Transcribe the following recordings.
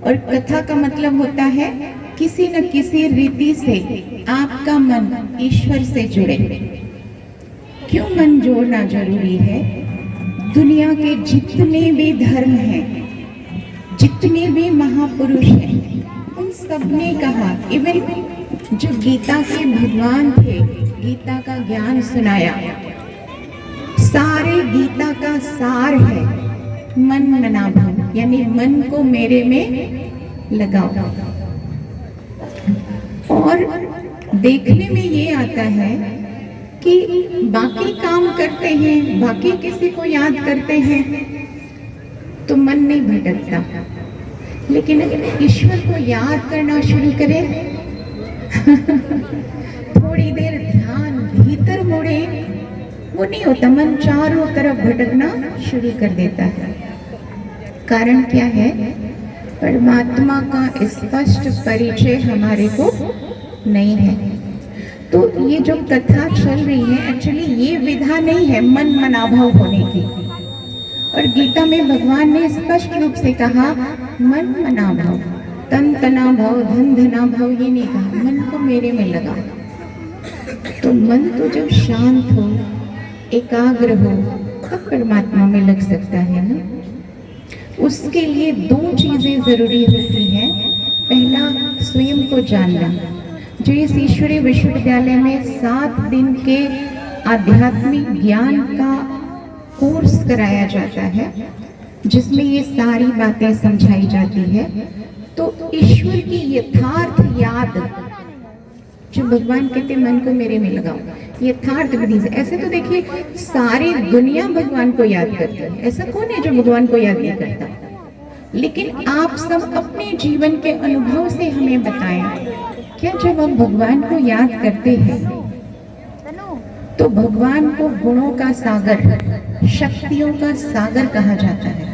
और कथा का मतलब होता है किसी न किसी रीति से आपका मन ईश्वर से जुड़े। क्यों मन जोड़ना जरूरी है? दुनिया के जितने भी धर्म हैं, जितने भी महापुरुष हैं, उन सब ने कहा, इवन जो गीता के भगवान थे, गीता का ज्ञान सुनाया, सारे गीता का सार है मन मना भाव, यानी मन को मेरे में लगाओ। और देखने में ये आता है कि बाकी काम करते हैं, बाकी किसी को याद करते हैं तो मन नहीं भटकता, लेकिन अगर ईश्वर को याद करना शुरू करें थोड़ी देर ध्यान भीतर मुड़े, वो नहीं होता, मन चारों तरफ भटकना शुरू कर देता है। कारण क्या है? परमात्मा का स्पष्ट परिचय हमारे को नहीं है। तो ये जो कथा चल रही है, एक्चुअली ये विधा नहीं है मन मनाभाव होने की। और गीता में भगवान ने स्पष्ट रूप से कहा मन मनाभाव, तन तना भाव, धन धना भाव, ये नहीं कहा, मन को मेरे में लगा। तो मन तो जब शांत हो, एकाग्र हो, तब परमात्मा में लग सकता है ना। उसके लिए दो चीजें जरूरी होती हैं। पहला, स्वयं को जानना। जो इस ईश्वरीय विश्वविद्यालय में 7 दिन के आध्यात्मिक ज्ञान का कोर्स कराया जाता है, जिसमें ये सारी बातें समझाई जाती है, तो ईश्वर की यथार्थ याद, जो भगवान कहते मन को मेरे में लगाओ, यथार्थ विधि से। ऐसे तो देखिए सारी दुनिया भगवान को याद करती है, ऐसा कौन है जो भगवान को याद नहीं करता? लेकिन आप सब अपने जीवन के अनुभव से हमें बताएं, क्या जब हम भगवान को याद करते हैं तो भगवान को गुणों का सागर, शक्तियों का सागर कहा जाता है।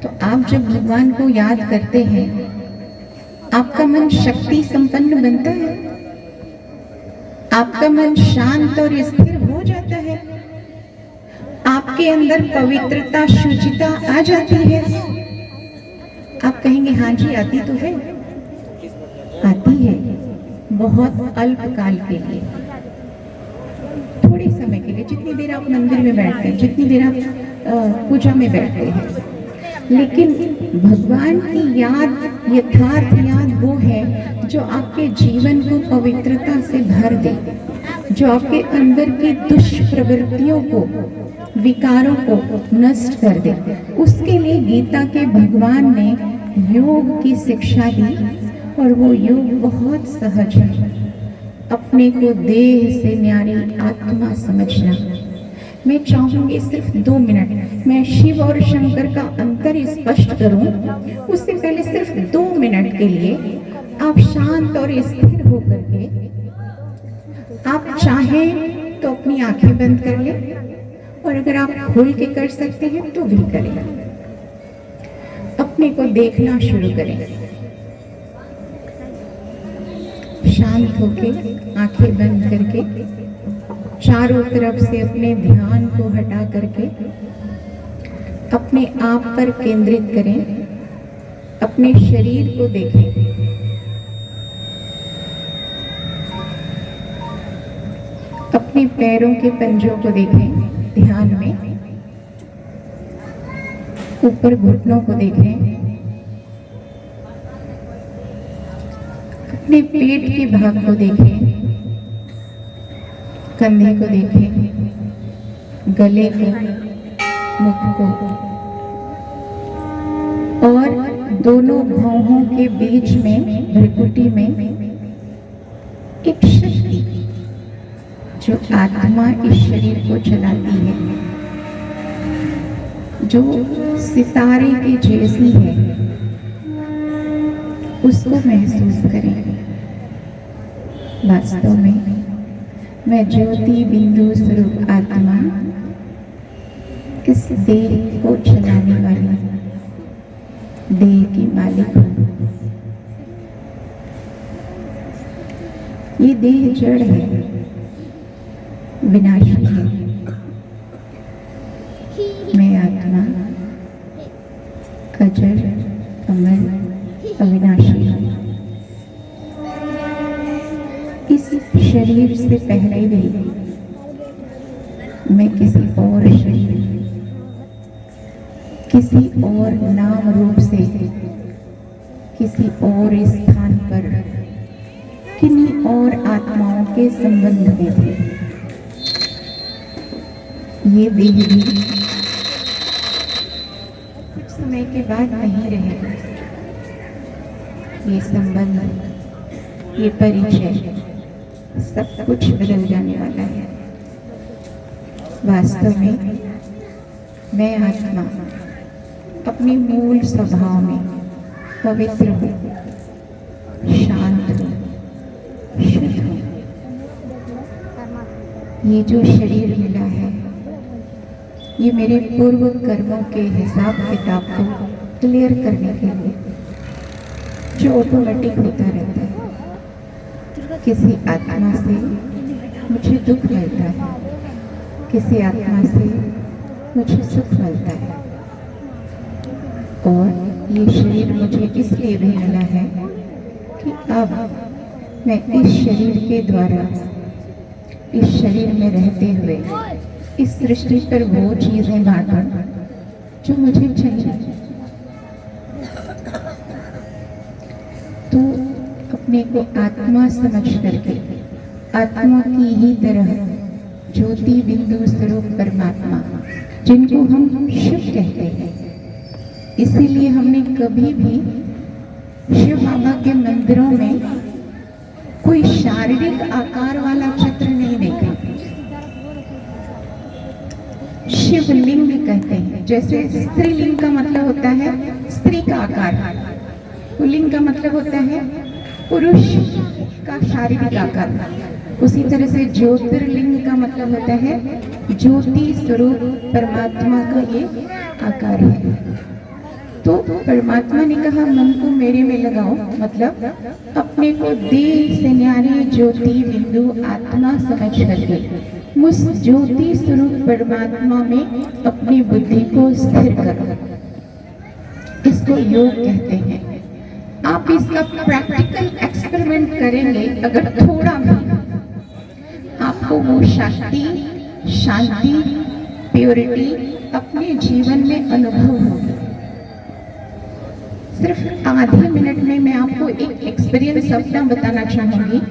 तो आप जब भगवान को याद करते हैं, आपका मन शक्ति संपन्न बनता है, आपका मन शांत और स्थिर हो जाता है, आपके अंदर पवित्रता, शुचिता आ जाती है। आप कहेंगे हाँ जी आती तो है, आती है, बहुत अल्प काल के लिए, थोड़े समय के लिए, जितनी देर आप मंदिर में बैठते हैं, जितनी देर आप पूजा में बैठते हैं। लेकिन भगवान की याद, यथार्थ याद वो है जो आपके जीवन को पवित्रता से भर दे, जो आपके अंदर की दुष्प्रवृत्तियों को, विकारों को नष्ट कर दे। उसके लिए गीता के भगवान ने योग की शिक्षा दी, और वो योग बहुत सहज है। अपने को देह से न्यारी आत्मा समझना। मैं चाहूंगी सिर्फ 2 मिनट मैं शिव और शंकर का अंतर स्पष्ट करूं। उससे पहले सिर्फ 2 मिनट के लिए आप शांत और स्थिर होकर के, आप चाहें तो अपनी आंखें बंद कर लें, और अगर आप खोल के कर सकते हैं तो भी करें। अपने को देखना शुरू करें, शांत होके, आंखें बंद करके, चारों तरफ से अपने ध्यान को हटा करके अपने आप पर केंद्रित करें। अपने शरीर को देखें, अपने पैरों के पंजों को देखें ध्यान में, ऊपर घुटनों को देखें, अपने पेट के भाग को देखें, कंधे को देखें, गले को, मुख को, और दोनों भौहों के बीच में, भ्रुकुटी में एक शक्ति जो आत्मा इस शरीर को चलाती है, जो सितारे की जैसी है, उसको महसूस करें। वास्तव में मैं ज्योति बिंदु स्वरूप आत्मा इस देह को चलाने वाली, देह की मालिक हूँ। ये देह जड़ है, विनाशी है। मैं आत्मा अजर, अमर, अविनाशी शरीर से पहले भी मैं किसी और शरीर, किसी और नाम रूप से, किसी और स्थान पर, किन्हीं और आत्माओं के संबंध में थे। ये देह भी कुछ समय के बाद नहीं रहेगा। ये संबंध, ये परिचय, सब कुछ बदल जाने वाला है। वास्तव में मैं आत्मा अपने मूल स्वभाव में पवित्र हूँ, शांत हूँ, शुद्ध हूँ। ये जो शरीर मिला है, ये मेरे पूर्व कर्मों के हिसाब किताब को क्लियर करने के लिए, जो ऑटोमेटिक होता रहता है। किसी आत्मा से मुझे दुख मिलता है, किसी आत्मा से मुझे सुख मिलता है। और ये शरीर मुझे इसलिए भी मिला है कि अब मैं इस शरीर के द्वारा, इस शरीर में रहते हुए इस सृष्टि पर वो चीजें बांटूं जो मुझे चाहिए। तो अपने को आत्मा समझ करके, आत्मा की ही तरह ज्योति बिंदु स्वरूप परमात्मा, जिनको हम शिव कहते हैं, इसीलिए हमने कभी भी शिव बाबा के मंदिरों में कोई शारीरिक आकार वाला चित्र नहीं देखा। शिवलिंग कहते हैं, जैसे स्त्रीलिंग का मतलब होता है स्त्री का आकार, पुल्लिंग का मतलब होता है पुरुष का शारीरिक आकार, उसी तरह से ज्योतिर्लिंग का मतलब होता है ज्योति स्वरूप परमात्मा का ये आकार है। तो परमात्मा ने कहा मन को मेरे में लगाओ, मतलब अपने को देह से न्यारी ज्योति बिंदु आत्मा समझ करके उस ज्योति स्वरूप परमात्मा में अपनी बुद्धि को स्थिर करो। इसको योग कहते हैं। आप इसका प्रैक्टिकल एक्सपेरिमेंट करेंगे अगर थोड़ा भी, आपको वो शक्ति, शांति, प्योरिटी अपने जीवन में अनुभव होगी। सिर्फ आधे मिनट में मैं आपको एक एक्सपीरियंस अपना बताना चाहूंगी।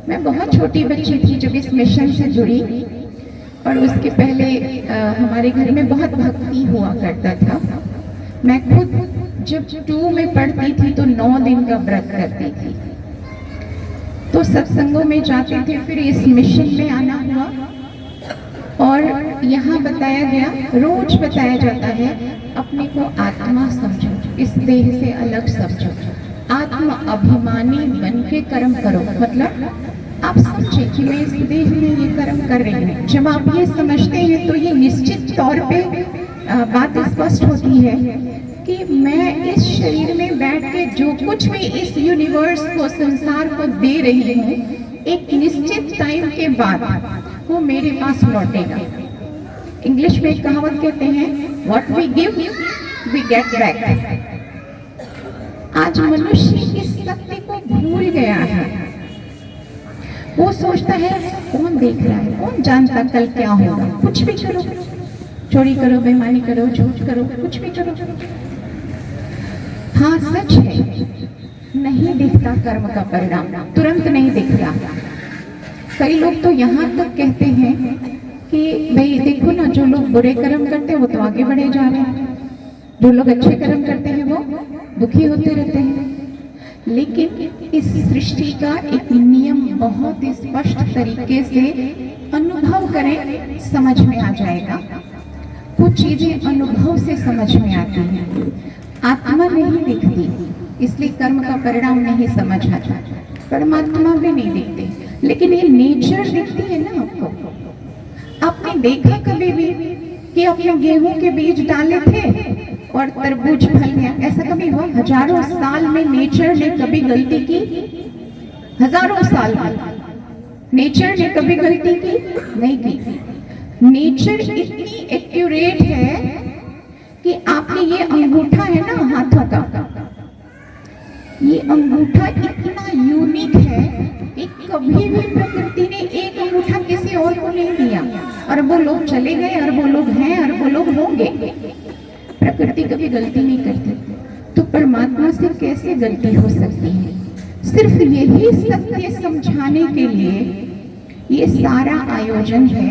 मैं बहुत छोटी बच्ची थी जब इस मिशन से जुड़ी, और उसके पहले हमारे घर में बहुत भक्ति हुआ करता था। मैं खुद जब 2 में पढ़ती थी तो 9 दिन का व्रत करती थी। तो सत्संगों में जाते थे, फिर इस मिशन में आना हुआ, और यहाँ बताया गया, रोज बताया जाता है, अपने को आत्मा समझो, इस देह से अलग समझो, आत्मा अभिमानी बन के कर्म करो। मतलब आप समझे कि मैं इस देह में ये कर्म कर रही हूँ। जब आप ये समझते हैं तो ये निश्चित तौर पे बात स्पष्ट होती है कि मैं इस शरीर में बैठ के जो कुछ भी इस यूनिवर्स को, संसार को दे रही हूँ, एक निश्चित टाइम के बाद वो मेरे पास लौटेगा। इंग्लिश में एक कहावत कहते हैं, what we give we get back. आज मनुष्य इस सत्य को भूल गया है। वो सोचता है कौन देख रहा है, कौन जानता कल क्या होगा, कुछ भी करो, चोरी करो, बेईमानी करो, झूठ करो, कुछ भी करो। हाँ सच है, नहीं दिखता कर्म का परिणाम, तुरंत नहीं दिखता। कई लोग तो यहाँ तक कहते हैं कि भाई देखो ना, जो लोग बुरे कर्म करते हैं वो तो आगे बढ़े जा रहे हैं, जो लोग अच्छे कर्म करते हैं वो दुखी होते रहते हैं। लेकिन इस सृष्टि का एक नियम बहुत स्पष्ट तरीके से अनुभव करें, समझ में आ जाएगा। कुछ चीजें अनुभव से समझ में आती हैं, आत्मा नहीं दिखती, इसलिए कर्म का परिणाम नहीं समझ आता। परमात्मा भी नहीं दिखते, लेकिन ये नेचर दिखती है ना आपको। आपने देखा कभी भी कि आपने गेहूं के बीज डाले थे और तरबूज फल गया? ऐसा कभी हुआ? हजारों साल में नेचर ने कभी गलती की? हजारों साल में नेचर ने कभी गलती की? नहीं की। नेचर इतनी एक्यूरेट है कि आपने ये अंगूठा है ना हाथों का, ये अंगूठा इतना यूनिक है कि कभी भी प्रकृति ने एक अंगूठा किसी और को नहीं दिया, और वो लोग चले गए और वो लोग हैं और वो लोग होंगे। प्रकृति कभी गलती नहीं करती, तो परमात्मा से कैसे गलती हो सकती है? सिर्फ यही सत्य समझाने के लिए ये सारा आयोजन है,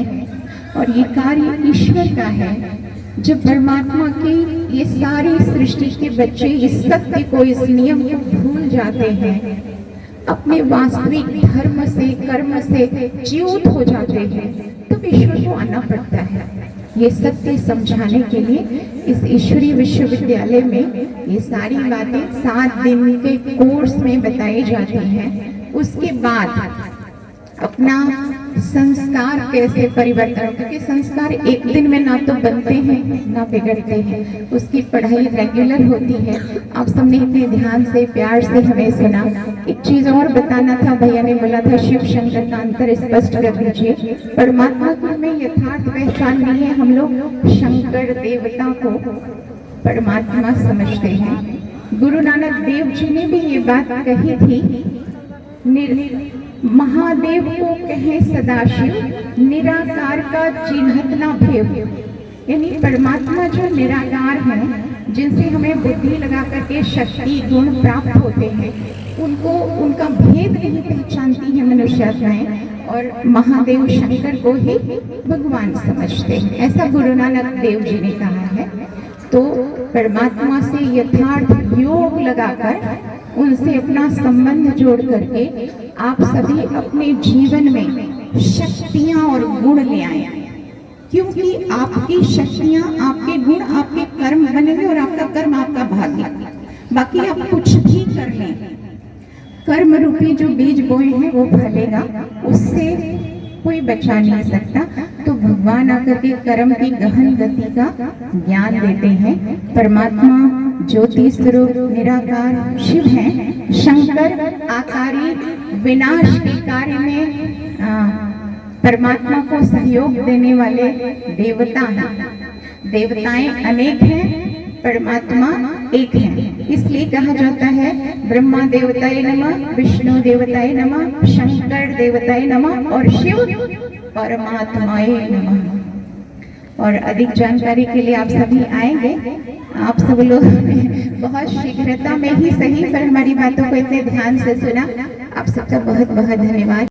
और ये कार्य ईश्वर का है। जब परमात्मा की ये सारी सृष्टि के बच्चे इस सत्य को, इस नियम को भूल जाते हैं, अपने वास्तविक धर्म से, कर्म से च्युत हो जाते हैं, तो ईश्वर को आना पड़ता है। ये सत्य समझाने के लिए इस ईश्वरीय विश्वविद्यालय में ये सारी बातें 7 दिन के कोर्स में बताई जाती हैं। उसके बाद अपना संस्कार कैसे परिवर्तन, क्योंकि संस्कार एक दिन में ना तो बनते हैं ना बिगड़ते हैं, उसकी पढ़ाई रेगुलर होती है। आप सबने इतने ध्यान से, प्यार से हमें सुना। एक चीज और बताना था, भैया ने बोला था शिव शंकर का अंतर स्पष्ट कर दीजिए। परमात्मा को में यथार्थ पहचान नहीं है, हम लोग शंकर देवता को परमात्मा समझते हैं। गुरु नानक देव जी ने भी ये बात कही थी, महादेव को कहे सदाशिव, निराकार का चिन्हत ना भेव। यानी परमात्मा जो निराकार हैं, जिनसे हमें बुद्धि लगा करके शक्ति गुण प्राप्त होते हैं, उनको उनका भेद नहीं पहचानती है मनुष्यात्माएं, और महादेव शंकर को ही भगवान समझते हैं। ऐसा गुरु नानक देव जी ने कहा है। तो परमात्मा से यथार्थ योग लगाकर, उनसे अपना संबंध जोड़ करके आप सभी अपने जीवन में शक्तियां और गुण ले आए, क्योंकि आपकी शक्तियां, आपके गुण, आपके कर्म बनेंगे और आपका कर्म आपका भाग्य। बाकी आप कुछ भी कर लें, कर्म रूपी जो बीज बोए हैं वो फलेगा, उससे कोई बचा नहीं सकता। तो भगवान आकर के कर्म की गहन गति का ज्ञान देते हैं। परमात्मा ज्योति स्वरूप निराकार शिव हैं, शंकर आकारी विनाश के कार्य में परमात्मा को सहयोग देने वाले देवता हैं। देवताएं अनेक हैं, परमात्मा एक है। इसलिए कहा जाता है ब्रह्मा देवताय नमः, विष्णु देवताय नमः, शंकर देवताय नमः और शिव परमात्माय नमः। और अधिक जानकारी के लिए आप सभी आएंगे। आप सब लोग बहुत शीघ्रता में ही सही पर हमारी बातों को इतने ध्यान से सुना। आप सबका बहुत बहुत धन्यवाद।